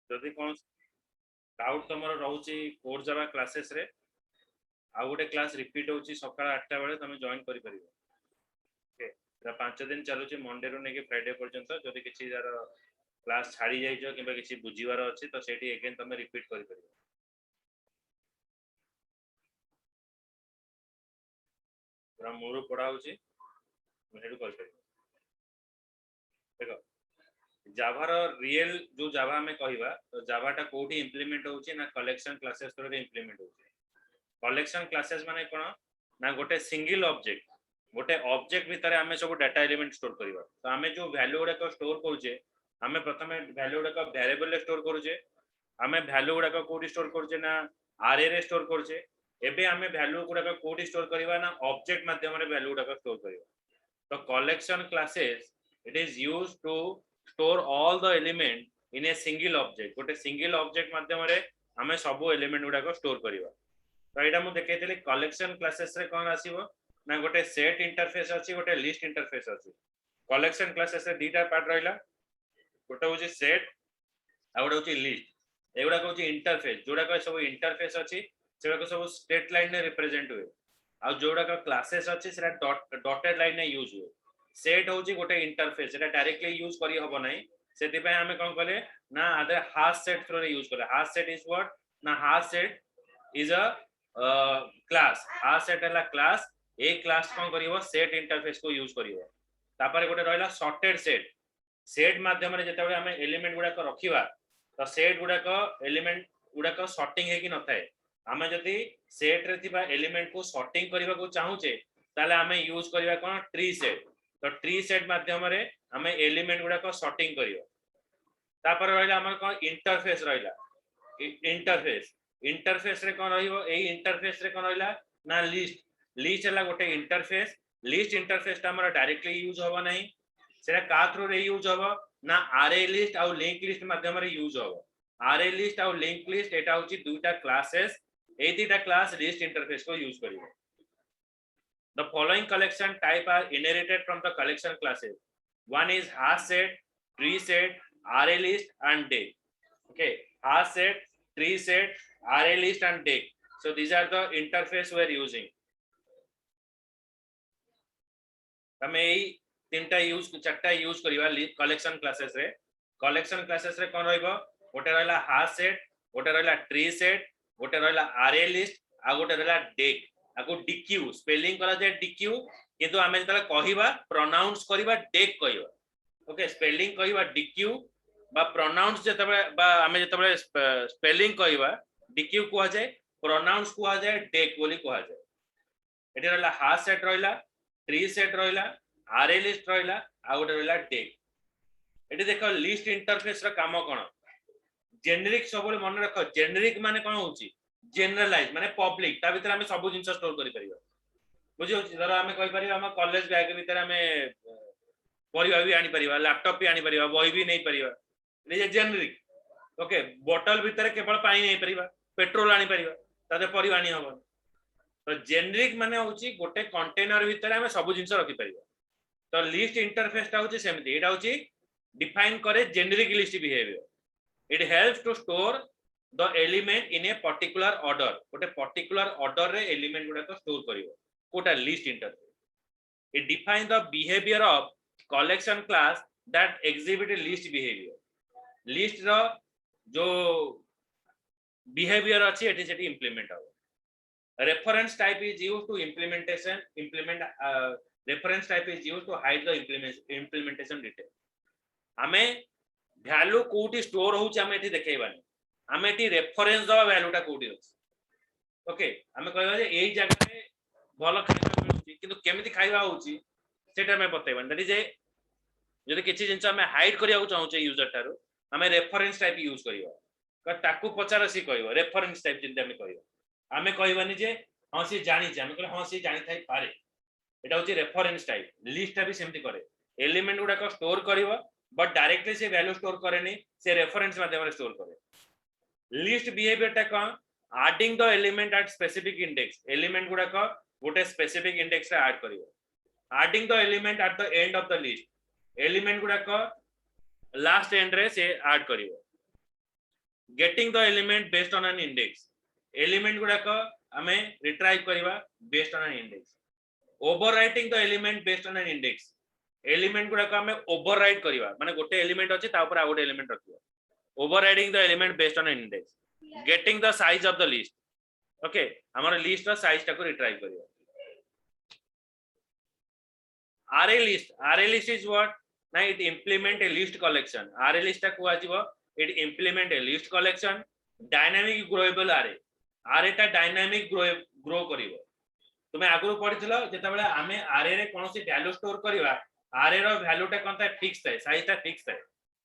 जदि कौन डाउट तुम रोचे कोर जावा क्लासेस रे आउ गोटे क्लास रिपीट होची सकाळ 8टा बेले तुम जॉइन करि परिबो। ओके 5 दिन चलुची मंडे रो नेके फ्राइडे पर्यंत जदि किछि जार क्लास छाड़ी जाइछो किबा किछि बुझीवार अछि तो सेठी अगेन तुम रिपीट करि परिबो। पूरा मूल पढ़ा होची हेडू कर परिबो। देखो जावा रो रियल जो जावा में कहबा तो जावा टा कोठी इंप्लीमेंट होची ना कलेक्शन क्लासेस थ्रू इंप्लीमेंट होची। कलेक्शन क्लासेस माने कोन ना गोटे सिंगल ऑब्जेक्ट गोटे ऑब्जेक्ट भितर आमे सब डाटा एलिमेंट स्टोर करबा। तो आमे जो वैल्यू गुडा को स्टोर करूचे आमे प्रथमे वैल्यू गुडा को वेरिएबल रे स्टोर करूचे। आमे वैल्यू गुडा को कोठी स्टोर करूचे ना आरे रे स्टोर करूचे। एबे आमे वैल्यू गुडा को कोठी स्टोर करबा ना ऑब्जेक्ट माध्यम रे वैल्यू गुडा को स्टोर करबा। तो collection classes it is used to store all the element in a single object. गोटे सिंगल ऑब्जेक्ट माध्यम रे आमे सब एलिमेंट गुडा को स्टोर करबा। तो एटा मु देखेइतले कलेक्शन क्लासेस रे कोन आसीबो ना गोटे सेट इंटरफेस अछि गोटे लिस्ट इंटरफेस अछि। कलेक्शन क्लासेस रे दीटा पार्ट रहिला गोटे होची सेट आ गोटे होची लिस्ट। एगुडा को होची इंटरफेस जोडा को सब इंटरफेस अछि सेडा को सब स्ट्रेट लाइन ने रिप्रेजेंट हुए। आ जोडा का क्लासेस अछि सेडा डॉटेड लाइन ने यूज हुए। सेट होची गोटे इंटरफेस सेडा डायरेक्टली यूज करी हबो नै सेति पय हमें कोन कले ना आदर हाश सेट थ्रू रे यूज कले। हाश सेट इज व्हाट ना हाश set is a class a set है class a class कौन करिवो सेट इंटरफेस को यूज करिवो। तापर गोटे रहला सॉर्टेड सेट सेट माध्यम रे जते हमें एलिमेंट गुडा को रखिबा तो सेट गुडा को एलिमेंट गुडा को सॉर्टिंग है कि न थाए। हमें जति सेट रे थिबा एलिमेंट को सॉर्टिंग करबा को चाहूचे ताले हमें यूज करबा कोन ट्री सेट। तो ट्री सेट माध्यम रे हमें एलिमेंट गुडा को सॉर्टिंग करिवो। तापर रहला हमर कोन इंटरफेस रहला इंटरफेस इंटरफेस रे कोन रहिबो एई इंटरफेस रे कोन रहला ना लिस्ट। लिस्ट हला गोटे इंटरफेस लिस्ट इंटरफेस ता हमर डायरेक्टली यूज होबो नहीं सेटा का थ्रू रे यूज होबो ना आरे लिस्ट आ लिंक लिस्ट माध्यम रे यूज होबो। आरे लिस्ट आ लिंक लिस्ट एटा होची दुटा क्लासेस ए दुटा क्लास लिस्ट इंटरफेस को use करिवो। The following collection type are inherited from the collection classes. One is hash set, tree set, array list and deck. Okay, hash set, tree set, array list and deck. So these are the interface we are using. तमे एई तीनटा use चारटा use करिवा collection classes रे। Collection classes रे कोन रहइबो गोटे रहला हाश set गोटे रहला tree set गोटे रहला आरे लिस्ट आ गोटे रहला डेक। आको डीक्यू स्पेलिंग करा जाय डीक्यू किंतु आमे जतला कहिबा प्रोनाउंस करिबा डेक कहिबा। ओके स्पेलिंग कहिबा डीक्यू बा प्रोनाउंस जतबे बा आमे जतबे स्पेलिंग कहिबा डीक्यू को जाय प्रोनाउंस को जाय डेक बोली को जाय। एठी रहला हाश सेट रहला ट्री सेट रहला आरे लिस्ट रहला आ गोटे रहला डेक। एठी देखो लिस्ट इंटरफेस रा काम कोन जेनेरिक सब मन रख जेनेरिक माने कोन होची जनरलाइज माने पब्लिक ता भीतर हमें सब जिंस स्टोर करि परिबा। बुझियो धर हमें कहि परिबा हम कॉलेज बैग भीतर हमें परिबा भी आनी परिबा लैपटॉप भी आनी परिबा बही भी नहीं परिबा ये जेनेरिक। ओके बोतल भीतर केवल पानी नहीं परिबा पेट्रोल आनी परिबा ताते परिबा आनी हबो। तो जेनेरिक माने होची गोटे कंटेनर भीतर हमें सब जिंस रखि परिबा। तो लिस्ट इंटरफेस ता होची सेमती एटा होची डिफाइन करे generic list behaviour. It helps to store the element in a particular order गोटे पर्टिकुलर ऑर्डर रे एलिमेंट गुडा को स्टोर करिवो कोटा list interface. It define the behaviour of collection class that exhibit list behaviour. List रो जो behaviour अछि एठी सेठी इंप्लीमेंट हो। Reference type is used to implement reference type is used to hide the implementation detail. हमें value कोठी store होउछ हमें एठी देखैबानी हमें एठी रेफरेंस दवा वैल्यू टा कोठी अछि। ओके हमें कहबा जे एई जगह रे भलो खाଇବା मिलुची किंतु केमिति खाଇବା होउची सेटा हमें बतैबानी। दैट इज ए जदि किछि जिंस हमें हाइड करिया चाहूचे यूजर तारो हमें रेफरेंस टाइप यूज करियो का ताकू पचार सी कहबो रेफरेंस टाइप जिंदा हमें कहबो हमें कहबानी जे हां सी जानि जे हमें कहले हां सी जानि थाई पारे एटा होची रेफरेंस टाइप। लिस्ट भी सेमती करे एलिमेंट गुडा को स्टोर करिवो बट डायरेक्टली से वैल्यू स्टोर करेनी से रेफरेंस माध्यम रे स्टोर करे। लिस्ट बिहेवियर टा कोन adding the element at specific index element गुडा को गोटे स्पेसिफिक इंडेक्स रे ऐड करिवो। Adding the element at the end of the list element गुडा को लास्ट एंड रे से ऐड करिवो। Getting the element based on an index element गुडा को आमे रिट्राइव करबा based on an index overwriting the element based on an index element गुडा को आमे ओवरराइट करबा माने गोटे एलिमेंट अछि ता ऊपर आ गोटे एलिमेंट रखिबा overriding the element based on an index getting the size of the list okay हमर लिस्ट रो साइज टा को रिट्राइव करबा array list is what na it implement a list collection array list ta ko ajibo it implement a list collection dynamic growable array ta dynamic grow karibo तुम आगु पढ़िथिलो जेता बेले आमे array रे कोनोसी वैल्यू स्टोर करबा array रो value टा कोनता फिक्स थाए साइज टा फिक्स थाए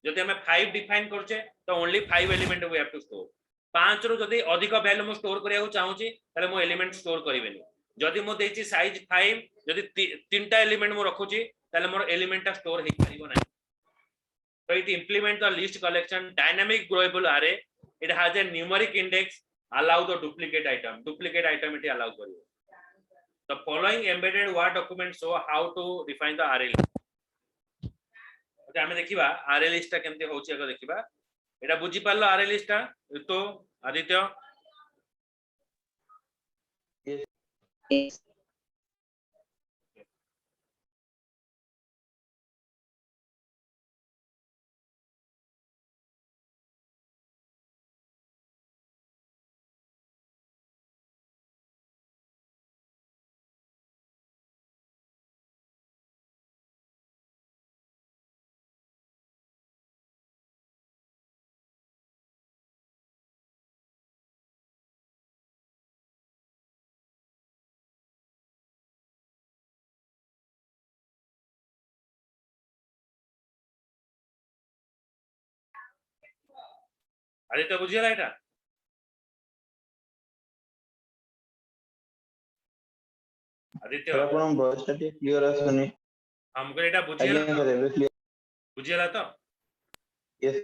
जदि हमें 5 डिफाइन करछे तो only 5 element we have to store 5 row जदि अधिक वैल्यू मो स्टोर करिया चाहूची ताले मो एलिमेंट स्टोर करिवेनी जदि मो देछि साइज 5 जदि तीनटा एलिमेंट मो रखुची ताले मोर एलिमेंट टा स्टोर हे परिबो नै so it implement the list collection dynamic growable array it has a numeric index allow the duplicate item it allow karibo the following embedded word documents show how to define the array list okay हमें देखिबा array list टा केमते होची अगर देखिबा एटा बुझी पालो array list टा तो आदित्य Yes. आदित्य बुझियला एटा आदित्य आपण वॉइस टा क्लियर आसुनी हमको एटा बुझियला आज्ञा सर एबे क्लियर बुझियला तो यस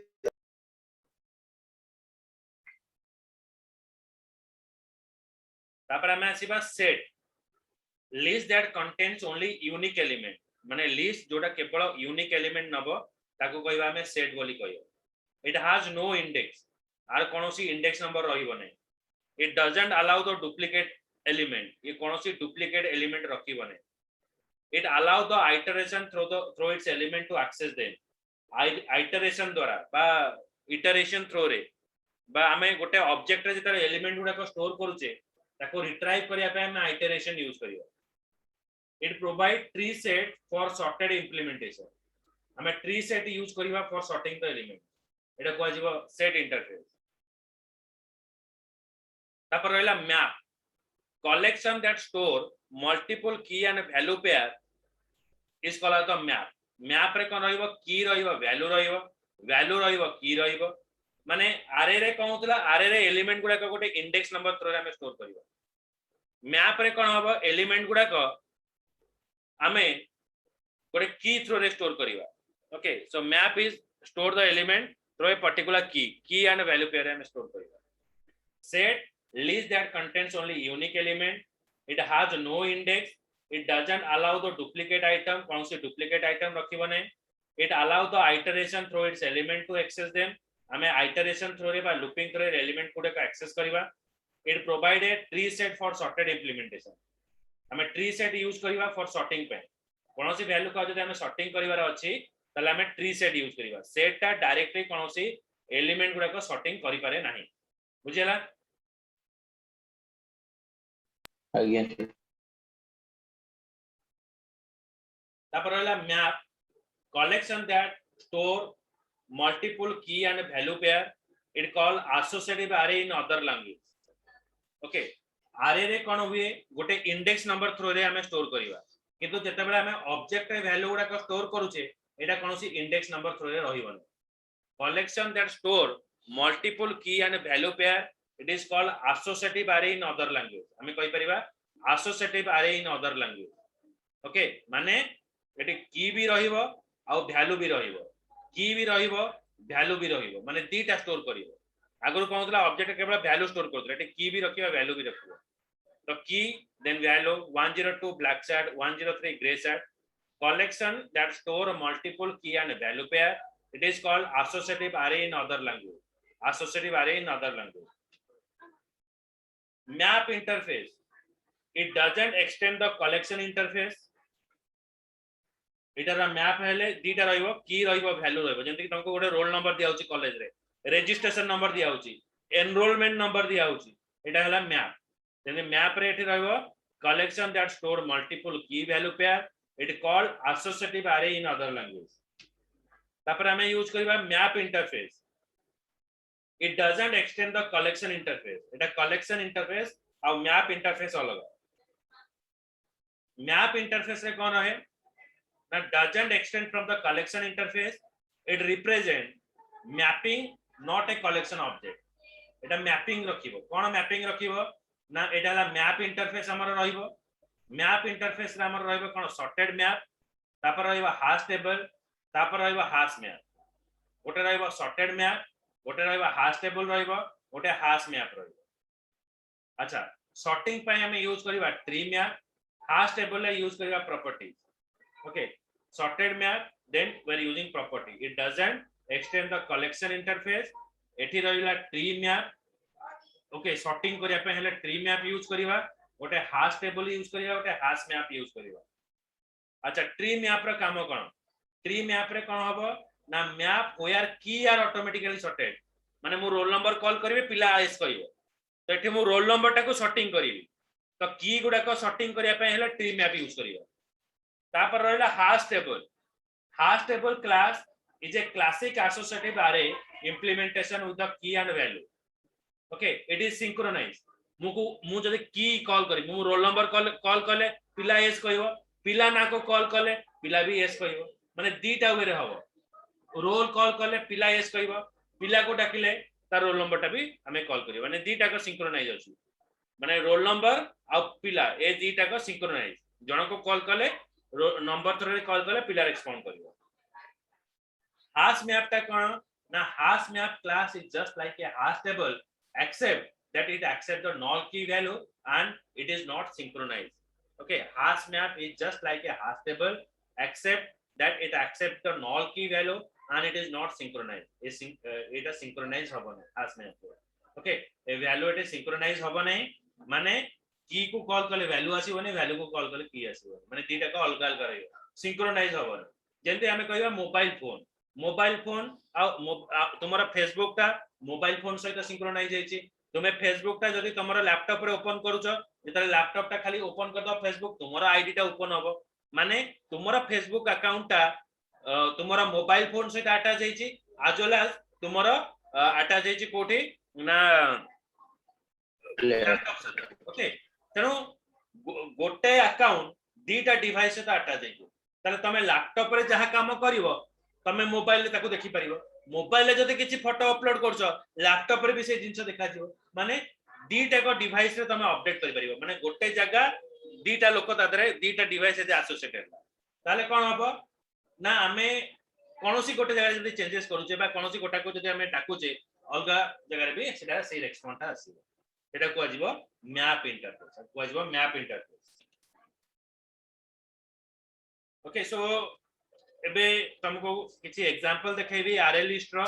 तापर हमें आसीबा set list that contains only unique element माने लिस्ट जोटा केवल यूनिक एलिमेंट नबो ताको कहबा हमें सेट बोली कहयो इट हैज नो इंडेक्स आर कोनोसी इंडेक्स नंबर रहिबो नै it doesn't allow the duplicate element ये कोनोसी डुप्लीकेट एलिमेंट रखिबो नै it allow the iteration through its element to access them iteration द्वारा बा इटरेशन थ्रू रे बा हमें गोटे ऑब्जेक्ट रे जेता एलिमेंट गुडा को स्टोर करूचे ताको रिट्राइव करिया पे हमें आइटरेशन यूज करियो it provide tree set for sorted implementation हमें ट्री सेट यूज करिवा फॉर सॉर्टिंग द एलिमेंट एटा को आजिबो सेट इंटरफेस तापर रहला map collection that store multiple key and value pair is called the map map रे कोन रहइबो की रहइबो value रहइबो की रहइबो माने array रे कोन होतला array रे एलिमेंट गुडा को गोटे इंडेक्स नंबर थ्रू रे हम स्टोर करिबो मैप रे कोन होबो एलिमेंट गुडा को हमें गोटे की थ्रू रे स्टोर करिबा okay so map is store the element through a particular की एंड वैल्यू पेयर हम स्टोर करिबा set list that contains only unique element it has no index it doesn't allow the duplicate item कौन से duplicate item रखिबो नै it allow the iteration through its element to access them हमें iteration through रे बा looping through element कोडे को access करिबा it provide a tree set for sorted implementation हमें tree set यूज करिबा for sorting पे कौन से वैल्यू को जदि हमें sorting करिवार अछि तले हमें tree set यूज करिबा set ता डायरेक्टली कौन से एलिमेंट गुडा को sorting करि पारे नाही बुझियला आज्ञा तापर रहला map collection that store multiple key and value pair it called associative array in other language okay array रे कोन हुए गोटे इंडेक्स नंबर थ्रू रे हमें स्टोर करिवा किंतु जते बेला हमें ऑब्जेक्ट रे वैल्यू गुडा को स्टोर करूचे एटा कोनोसी इंडेक्स नंबर थ्रू रे रहिबो collection that store multiple key and value pair it is called associative array in other language हमें कहि परिबा associative array in other language okay माने एटी की भी रहिबो आ वैल्यू भी रहिबो की भी रहिबो वैल्यू भी रहिबो माने दीटा स्टोर करिवो आगु कोन होतला ऑब्जेक्ट केवल वैल्यू स्टोर करथले एटी की भी रखिबा वैल्यू भी रखिबो तो की then value 102 black sat 103 gray sat collection that store multiple key and value pair it is called associative array in other language associative array in other language. Map interface, it doesn't extend the collection interface. इटार map हेले दीटा रहिबो की रहिबो value रहिबो जेंति कि तुमको गोटे रोल नंबर दिया होची कॉलेज रे रजिस्ट्रेशन नंबर दिया होची एनरोलमेंट नंबर दिया होची एटा हला मैप जेंति मैप रे एठी रहिबो collection that store multiple key value pair, it called associative array in other language. तापर हमें यूज करबा map interface, it doesn't extend the collection interface. Etah collection interface और मैप इंटरफेस अलग मैप इंटरफेस रे कोन है ना doesn't extend from the collection interface, it represent mapping not a collection object. Etah mapping रखिबो cone mapping रखिबो ना एटा ला map interface हमर रहिबो map interface रे हमर रहिबो कोन सॉर्टेड मैप तापर रहिबो हाश टेबल तापर रहिबो हाश मैप गोटे रहिबो सॉर्टेड मैप गोटे रहिबो हाश टेबल रहिबो गोटे हाश मैप रहिबो अच्छा सॉर्टिंग पय हम यूज करबा ट्री मैप हाश टेबल ले यूज करबा properties okay sorted map then we're using property it doesn't extend the collection interface एठी रहिला tree map ओके सॉर्टिंग करिया पे हेले ट्री मैप यूज करिवा गोटे हाश टेबल यूज करिवा गोटे हाश मैप यूज करिवा अच्छा ट्री मैप रे काम कोन ट्री मैप रे कोन हबो ना मैप वेयर की आर ऑटोमेटिकली सॉर्टेड माने मु रोल नंबर कॉल करबे पिला एस कहिबो तो एठी मु रोल नंबर टाको सॉर्टिंग करिवि तो की गुडा को सॉर्टिंग करिया पे हेले ट्री मैप यूज करिवा तापर रहिला hash table class is a classic associative array implementation with the key and value okay it is synchronized मु जदि की कॉल करी मु रोल नंबर कॉल कले पिला एस कहिबो पिला ना को कॉल कले पिला भी एस कहिबो माने दीटा वे रे हबो रोल कॉल कले पिला एस कहिबो पिला को डाकिले तार रोल नंबर टा भी हमें कॉल करियो माने दीटा को सिंक्रोनाइज अछि माने रोल नंबर आ पिला ए दीटा को सिंक्रोनाइज जण को कॉल कले नंबर थ्रू कॉल कले पिला रिस्पोंड करियो हाश मैप टा कोन ना hash map class is just like a hash table except that it accepts the null key value and it is not synchronized okay hash map is just like a hash table except that it accepts the null key value and it is not synchronized it is synchronized hobo na hash map okay a value it is synchronized hobo nahi माने की को call कले value आसीबो नै value को call कले की आसीबो माने दीटा को अलग अलग रहइबो सिंक्रोनाइज होबो जेंते हमें कहबा मोबाइल फोन तुम्हारा फेसबुक टा मोबाइल फोन सहित सिंक्रोनाइज हेछि तुमे फेसबुक टा जदि तुम्हारा लैपटॉप रे ओपन करूछो जेतले लैपटॉप टा खाली ओपन कर दो फेसबुक तुम्हारा आईडी टा ओपन होबो माने तुम्हारा फेसबुक अकाउंट टा तुम्हारा मोबाइल फोन सहित अटैच हेछि as well as तुम्हारा अटैच हेछि कोठी ना लैपटॉप सहित ओके तेनो गोटे अकाउंट दीटा डिवाइस सहित अटैच हेछि तले तमे लैपटॉप रे जहा काम करिवो तमे मोबाइल ले ताको देखि परिबो मोबाइल ले जदि किछि फोटो अपलोड करछो लैपटॉप रे भी से जिंस देखा जिवो माने दीटा को डिवाइस रे तमे अपडेट करि परिबो माने गोटे जगह दीटा लोक तादरे दीटा डिवाइस एते एसोसिएटेड ताले कोन हबो ना हमें कोनोसी गोटे जगह जदि चेंजेस करूचे बा कोनोसी गोटा को जदि हमें डाकुचे अलगा जगह रे भी सेटा सेही रेस्पॉन्स ता आसीबो एटा को आजिबो मैप इंटरफेस को आजिबो मैप इंटरफेस ओके सो एबे तुमको किछि एग्जांपल देखेबी आरए लिस्ट रो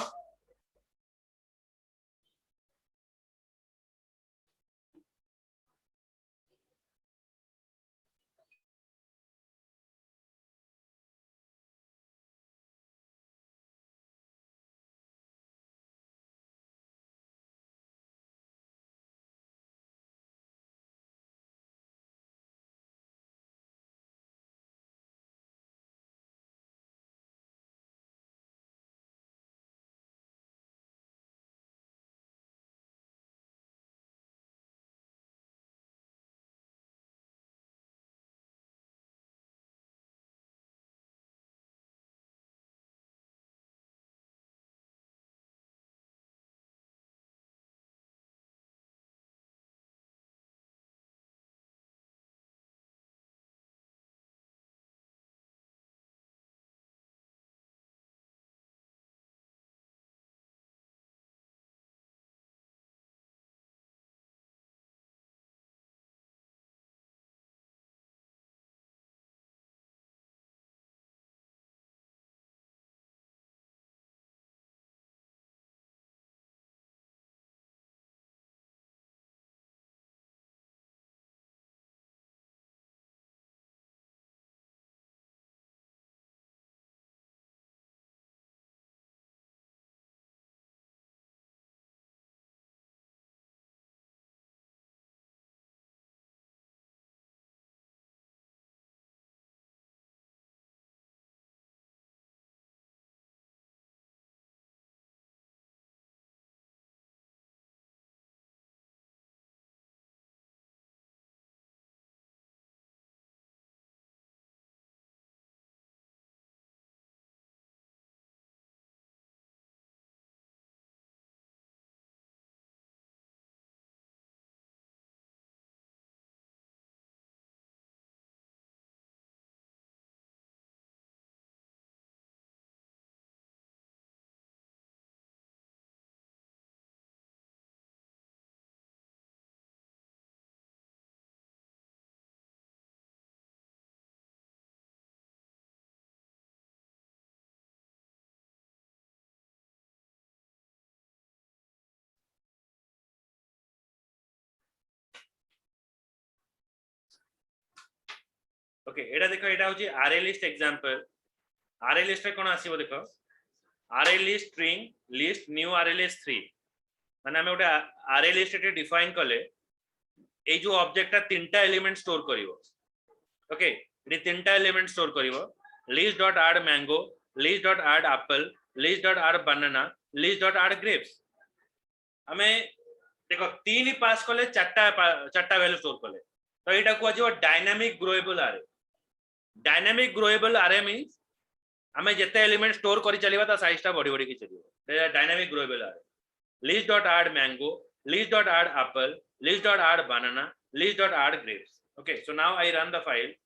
ओके एटा देखो एटा होची array list example array list रे कोन आसीबो देखो array list string list new array list 3 माने हमें ओटा array list एटे डिफाइन करले ए जो ऑब्जेक्ट ता तीनटा एलिमेंट स्टोर करिवो ओके ए तीनटा एलिमेंट स्टोर करिवो list dot add mango list dot add apple list dot add banana list dot add grapes हमें देखो तीन ही पास कले चारटा वैल्यू स्टोर कले तो एटा को आजिवो डायनामिक ग्रोएबल अरे डायनामिक ग्रोएबल अरे मींस हमें जेते एलिमेंट स्टोर करि चलिबा ता साइज ता बड़ी बड़ी की चलिबो डायनामिक ग्रोएबल अरे list dot add mango list dot add apple list dot add banana list dot add grapes okay so now I run the file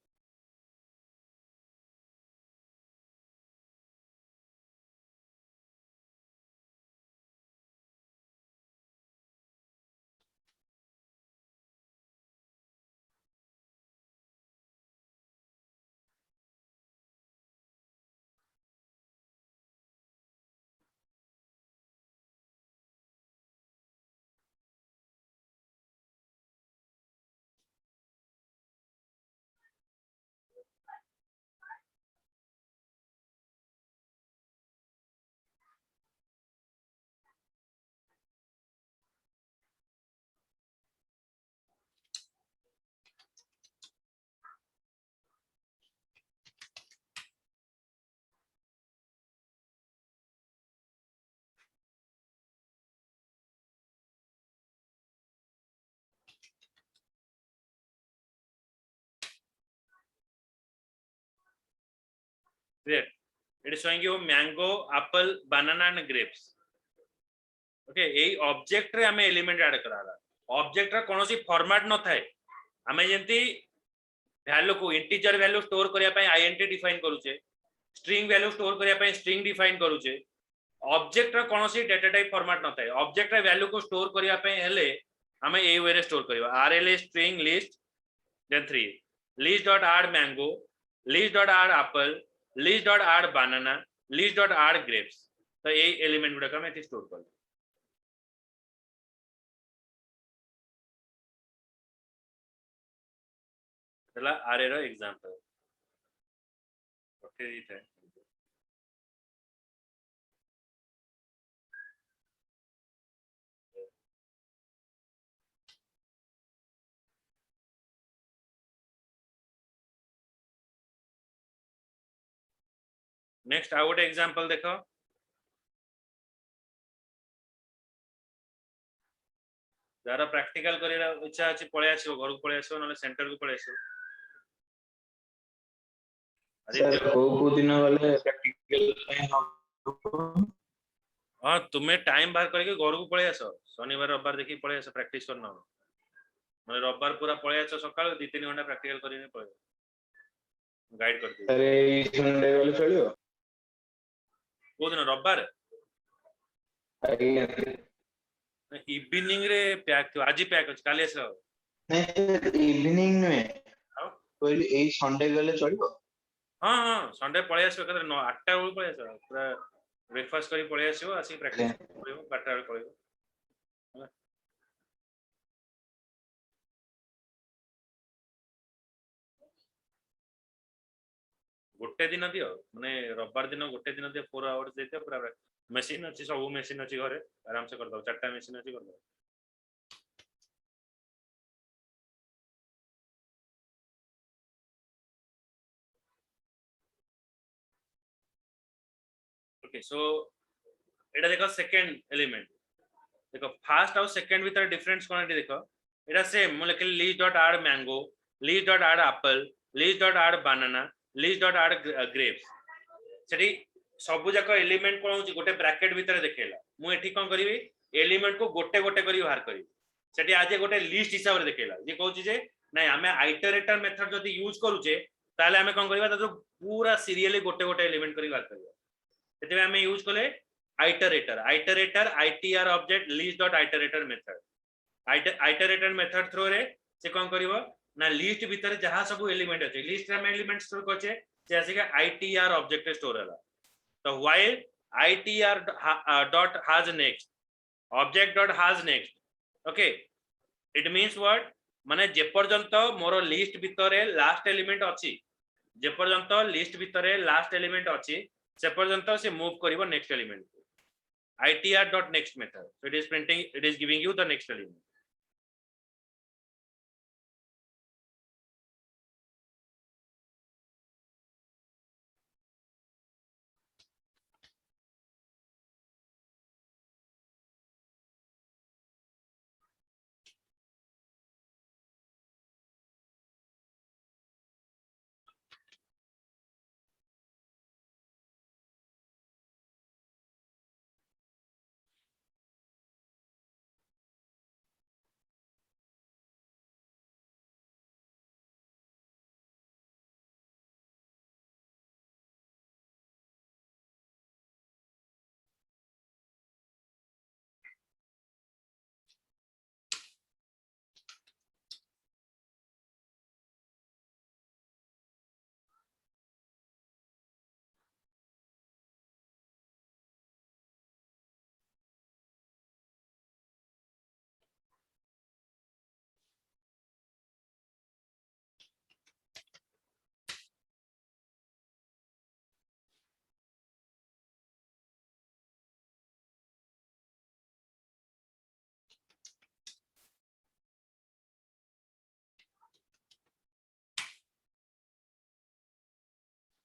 clear it is showing you mango apple banana and grapes okay A object रे हमें element add कराला object रे कोनोसी format न थाए हमें जेंती value को integer value store करिया पय आईएनटी डिफाइन करूचे स्ट्रिंग वैल्यू स्टोर करिया पय स्ट्रिंग डिफाइन करूचे ऑब्जेक्ट रे कोनोसी डेटा टाइप फॉर्मेट न थाए ऑब्जेक्ट रे वैल्यू को स्टोर करिया पय हेले हमें ए वे रे स्टोर करिवा आरएलए string list then 3 list dot add mango list dot add apple list dot add banana list dot add grapes तो ये एलिमेंट गुडा का मैं स्टोर कर चला आरे रो एग्जांपल ओके ये है नेक्स्ट आउट एग्जांपल देखो जरा प्रैक्टिकल करिरा इच्छा अछि पळे आसीबो घर को पळे आसीबो नले सेंटर को पळे आसीबो सर को दिन वाले प्रैक्टिकल हां तुम्हें टाइम बाहर करके घर को पळे आसो शनिवार रविवार देखि पळे आसो प्रैक्टिस करना माने रविवार पूरा पळे आसो सकाळ 2-3 घंटा प्रैक्टिकल करिने पळे गाइड कर दे अरे संडे वाले चलियो को दिन रविवार आगे इवनिंग रे पैक तो आज ही पैक अछि काले आसो नहीं इवनिंग में कोई ए संडे गले चलियो हां हां संडे पळे आसो कदर 8टा बेल पळे आसो पूरा ब्रेकफास्ट करी पळे आसो आसी प्रैक्टिस करियो 12टा बेल पळेयो गोटे दिन दियो माने रविवार दिन गोटे दिन दियो 4 आवर्स देते पूरा मशीन अछि सब मशीन अछि घरे आराम से कर दो 4टा मशीन अछि कर दो ओके सो एटा देखो सेकंड एलिमेंट देखो फर्स्ट और सेकंड भीतर डिफरेंस कोन देखो एटा सेम मु लिखली list dot add mango list dot add apple list dot add banana list dot add grapes सेठी सब जाक एलिमेंट कोन होची गोटे ब्रैकेट भीतर देखेला मु एठी कोन करबी एलिमेंट को गोटे गोटे करी बाहर करी सेठी आज गोटे लिस्ट हिसाब रे देखेला जे कहूची जे नाही हमें आइटरेटर मेथड जदी यूज करूचे ताले हमें कोन करबा त पूरा सीरियली गोटे गोटे एलिमेंट करी बाहर करबा सेठी हमें यूज कले iterator itr object list dot iterator method iterator method through रे से कोन करिवो ना लिस्ट भीतर जहां सब एलिमेंट अछि लिस्ट रे में एलिमेंट स्टोर करछे जैसे कि itr ऑब्जेक्ट स्टोर होला तो while itr dot has next object dot has next okay it means what माने जे पर्यंत मोर लिस्ट भितर लास्ट एलिमेंट अछि जे पर्यंत लिस्ट भितर लास्ट एलिमेंट अछि से पर्यंत से मूव करिवो next element itr dot next method, so it is printing, it is giving you the next element.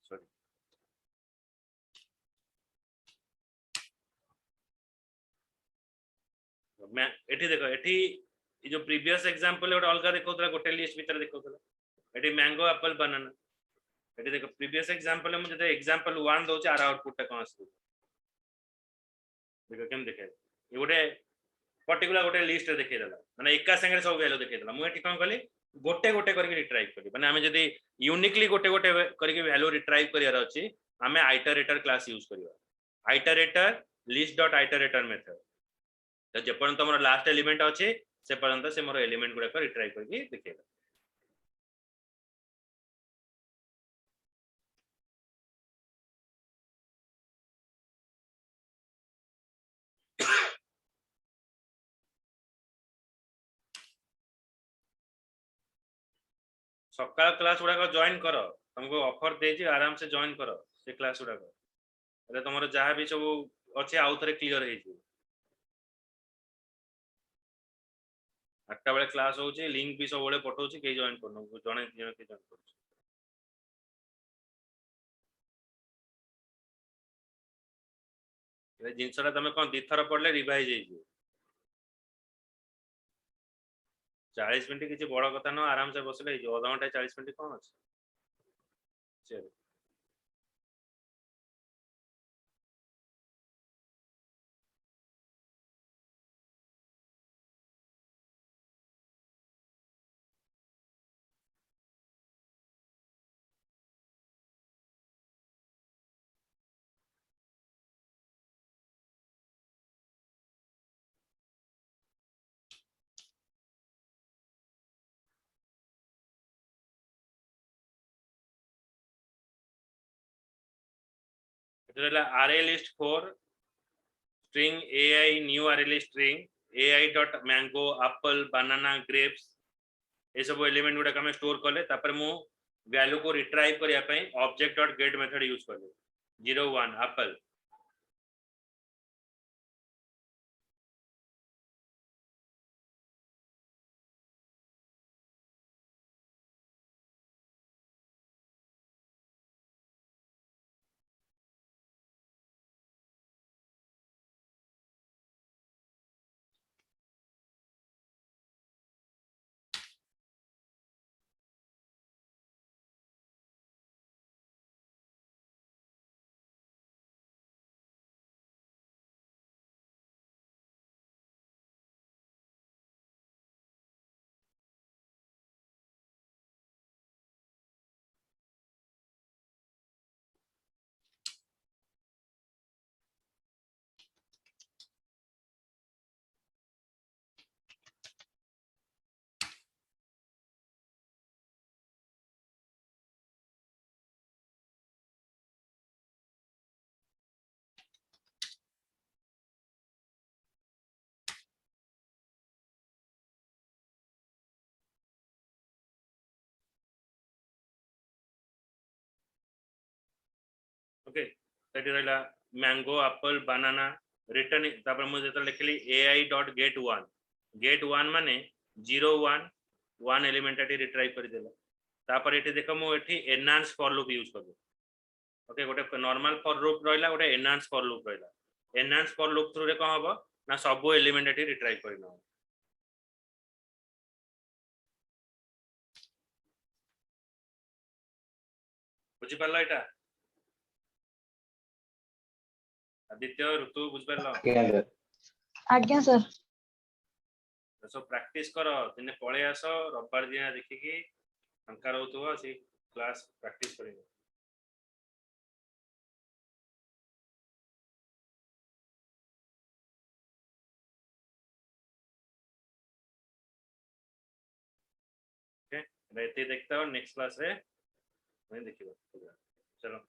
Sorry. मैं एठी देखो एठी ये जो प्रीवियस एग्जांपल है अलग देखौतला गोटे लिस्ट भीतर देखौतला एठी मैंगो एप्पल बनाना एठी देखो प्रीवियस एग्जांपल में जदे एग्जांपल 1 दो आर आउटपुट टा कोन आसु देखो केम देखे ये गोटे पर्टिकुलर गोटे लिस्ट देखे देला माने एका संगे सब वैल्यू देखे देला मु एठी कोन कहली गोटे गोटे करके रिट्राइव करी माने हमें जदी यूनिकली गोटे गोटे करके वैल्यू रिट्राइव करियार अछि हमें आइटरेटर क्लास यूज करिवा iterator list dot iterator method तो जे पर्यंत मोर लास्ट एलिमेंट अछि से पर्यंत से मोर एलिमेंट गुडा को रिट्राइव करके देखेला सकाळ क्लास गुडा को जॉइन करो तुमको ऑफर देजी आराम से जॉइन करो से क्लास गुडा को अरे तुमरो जहां भी सब अछि आउ थरे क्लियर हे जी 8टा बेले क्लास होची लिंक भी सब बेले पठौची के जॉइन करनो जने जने के जॉइन करू ए जिंसरा तमे कोन दिथर पडले रिवाइज हे जी 40 मिनिट किसी बड़ कथा न आराम से बसले जो आधा घंटा 40 मिनिट कोन अछि चलो एतला array list 4 string ai new array list string ai dot mango apple banana grapes ये सब एलिमेंट गुडा हम स्टोर कले तापर मु वैल्यू को रिट्राइव करिया पई object dot get method use करले 01 apple ସେଠି ରହିଲା ମ୍ୟାଙ୍ଗୋ ଆପଲ ବାନାନା ରିଟର୍ନ ତାପରେ ମୁଁ ଯେତେବେଳେ ଲେଖିଲି ai.get1 get1 ମାନେ 0 1 1 एलिमेंट एटी रिट्राइव କରିଦେଲା तापर एठी देखो मु एठी एनहांस फॉर लूप यूज करबो ओके गोटे नॉर्मल फॉर लूप रहला गोटे एनहांस फॉर लूप रहला एनहांस फॉर लूप थ्रू रे कोन हबो ना सब एलिमेंट एठी रिट्राइव करनो बुझि पारला एटा आदित्य ऋतु बुझि पारला Yeah. आज्ञा सर सब प्रैक्टिस करो दिने पळे आसो रविवार दिन देखि कि अंकार होतुवा सी क्लास प्रैक्टिस करियो ओके रहते देखता हूं नेक्स्ट क्लास रे मैं देखिबो चलो